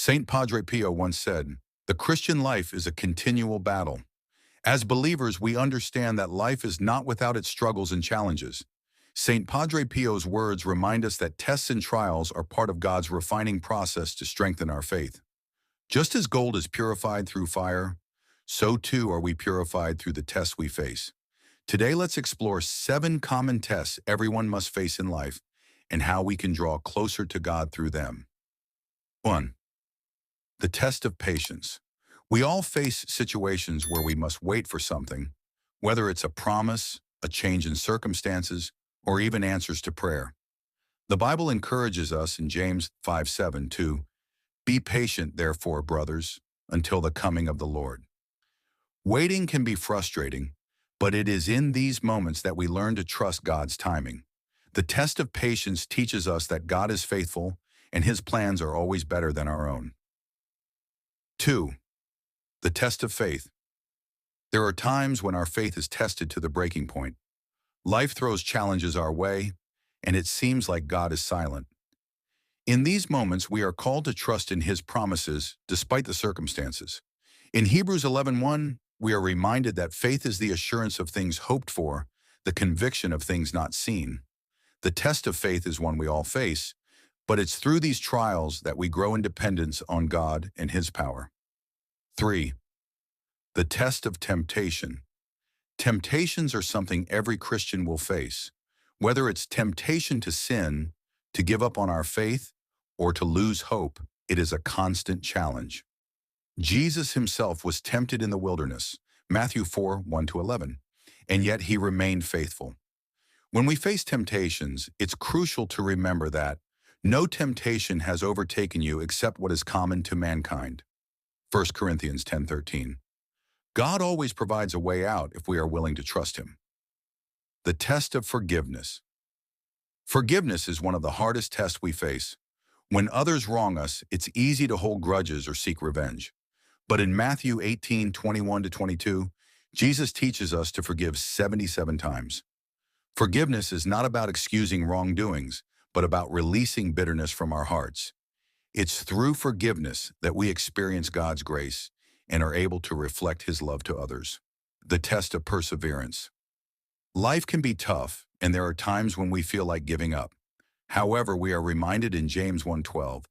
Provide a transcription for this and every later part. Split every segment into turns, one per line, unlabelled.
Saint Padre Pio once said, "The Christian life is a continual battle." As believers, we understand that life is not without its struggles and challenges. Saint Padre Pio's words remind us that tests and trials are part of God's refining process to strengthen our faith. Just as gold is purified through fire, so too are we purified through the tests we face. Today, let's explore 7 common tests everyone must face in life and how we can draw closer to God through them. 1. The test of patience. We all face situations where we must wait for something, whether it's a promise, a change in circumstances, or even answers to prayer. The Bible encourages us in James 5:7 to be patient, therefore, brothers, until the coming of the Lord. Waiting can be frustrating, but it is in these moments that we learn to trust God's timing. The test of patience teaches us that God is faithful and His plans are always better than our own. 2. The test of faith. There are times when our faith is tested to the breaking point. Life throws challenges our way, and it seems like God is silent. In these moments, we are called to trust in His promises despite the circumstances. In Hebrews 11:1, we are reminded that faith is the assurance of things hoped for, the conviction of things not seen. The test of faith is one we all face, but it's through these trials that we grow in dependence on God and His power. 3. The test of temptation. Temptations are something every Christian will face, whether it's temptation to sin, to give up on our faith, or to lose hope. It is a constant challenge. Jesus Himself was tempted in the wilderness, Matthew 4:1-11, and yet He remained faithful. When we face temptations, it's crucial to remember that no temptation has overtaken you except what is common to mankind. 1 Corinthians 10:13. God always provides a way out if we are willing to trust Him. The test of forgiveness. Forgiveness is one of the hardest tests we face. When others wrong us, it's easy to hold grudges or seek revenge. But in Matthew 18:21-22, Jesus teaches us to forgive 77 times. Forgiveness is not about excusing wrongdoings, but about releasing bitterness from our hearts. It's through forgiveness that we experience God's grace and are able to reflect His love to others. The test of perseverance. Life can be tough, and there are times when we feel like giving up. However, we are reminded in James 1:12,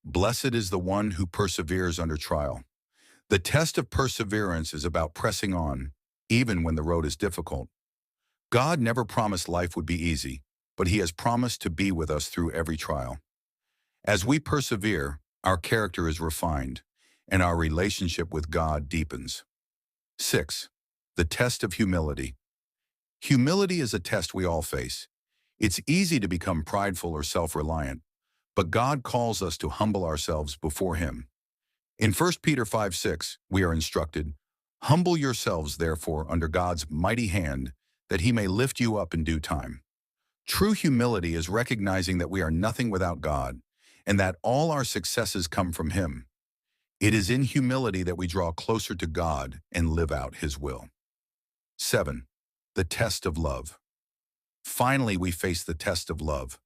"Blessed is the one who perseveres under trial." The test of perseverance is about pressing on, even when the road is difficult. God never promised life would be easy, but He has promised to be with us through every trial. As we persevere, our character is refined, and our relationship with God deepens. 6. The test of humility. Humility is a test we all face. It's easy to become prideful or self-reliant, but God calls us to humble ourselves before Him. In 1 Peter 5:6, we are instructed, "Humble yourselves, therefore, under God's mighty hand, that He may lift you up in due time." True humility is recognizing that we are nothing without God, and that all our successes come from Him. It is in humility that we draw closer to God and live out His will. 7. The test of love. Finally, we face the test of love.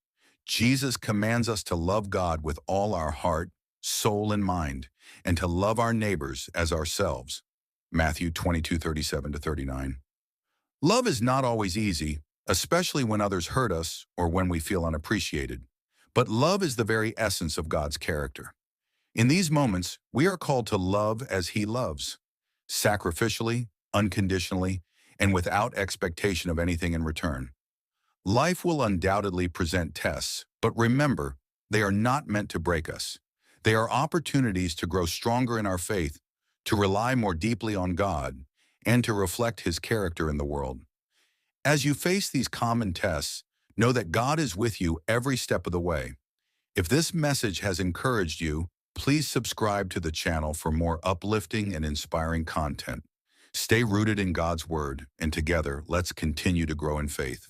Jesus commands us to love God with all our heart, soul, and mind, and to love our neighbors as ourselves. Matthew 22:37-39. Love is not always easy, especially when others hurt us or when we feel unappreciated. But love is the very essence of God's character. In these moments, we are called to love as He loves, sacrificially, unconditionally, and without expectation of anything in return. Life will undoubtedly present tests, but remember, they are not meant to break us. They are opportunities to grow stronger in our faith, to rely more deeply on God, and to reflect His character in the world. As you face these common tests, know that God is with you every step of the way. If this message has encouraged you, please subscribe to the channel for more uplifting and inspiring content. Stay rooted in God's Word, and together, let's continue to grow in faith.